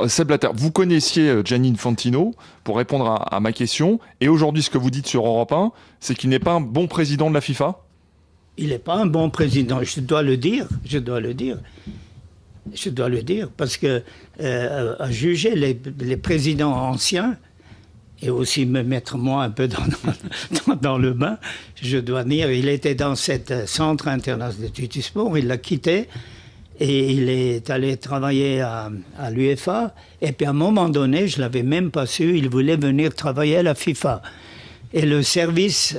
Seb Blatter, vous connaissiez Gianni Infantino pour répondre à ma question, et aujourd'hui, ce que vous dites sur Europe 1, c'est qu'il n'est pas un bon président de la FIFA? Il n'est pas un bon président, je dois le dire, parce que à juger les présidents anciens, et aussi me mettre moi un peu dans le bain, je dois dire, il était dans cet centre international du sport, il l'a quitté, et il est allé travailler à l'UEFA, et puis à un moment donné, je ne l'avais même pas su, il voulait venir travailler à la FIFA. Et le service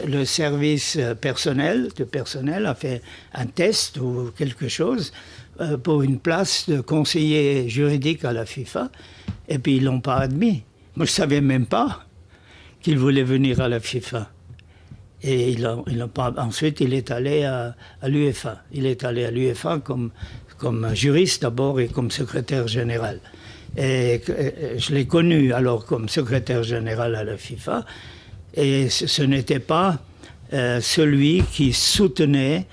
personnel a fait un test ou quelque chose pour une place de conseiller juridique à la FIFA, et puis ils ne l'ont pas admis. Moi, je ne savais même pas qu'il voulait venir à la FIFA. Et ensuite, il est allé à l'UEFA. Il est allé à l'UEFA comme juriste d'abord et comme secrétaire général. Et je l'ai connu alors comme secrétaire général à la FIFA. Et ce n'était pas celui qui soutenait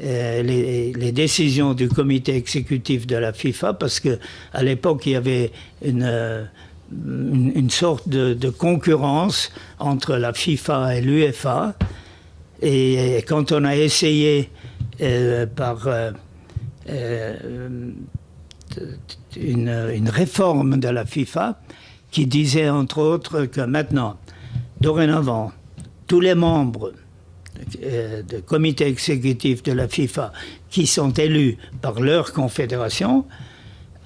les décisions du comité exécutif de la FIFA, parce qu'à l'époque, il y avait une sorte de concurrence entre la FIFA et l'UEFA. Et quand on a essayé par une réforme de la FIFA qui disait entre autres que maintenant, dorénavant, tous les membres du comité exécutif de la FIFA qui sont élus par leur confédération,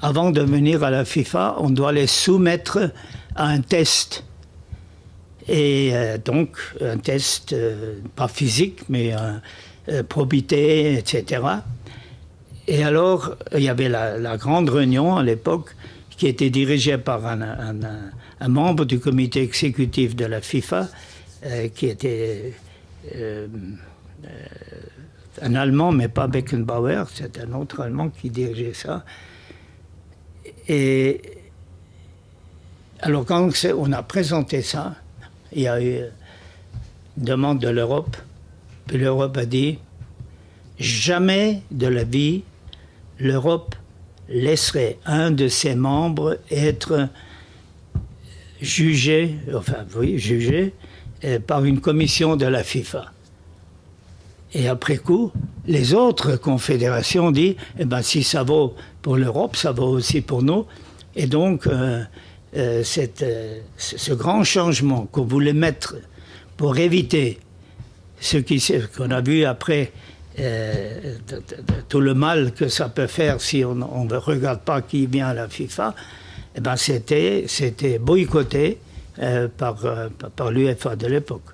avant de venir à la FIFA, on doit les soumettre à un test. Et donc, un test, pas physique, mais probité, etc. Et alors, il y avait la grande réunion à l'époque, qui était dirigée par un membre du comité exécutif de la FIFA, qui était un Allemand, mais pas Beckenbauer, c'est un autre Allemand qui dirigeait ça. Et alors quand on a présenté ça, il y a eu une demande de l'Europe, puis l'Europe a dit « Jamais de la vie, l'Europe laisserait un de ses membres être jugé par une commission de la FIFA. » Et après coup, les autres confédérations disent eh ben, si ça vaut pour l'Europe, ça vaut aussi pour nous. Et donc, ce grand changement qu'on voulait mettre pour éviter ce qu'on a vu après, tout le mal que ça peut faire si on ne regarde pas qui vient à la FIFA, eh ben, c'était boycotté par l'UEFA de l'époque.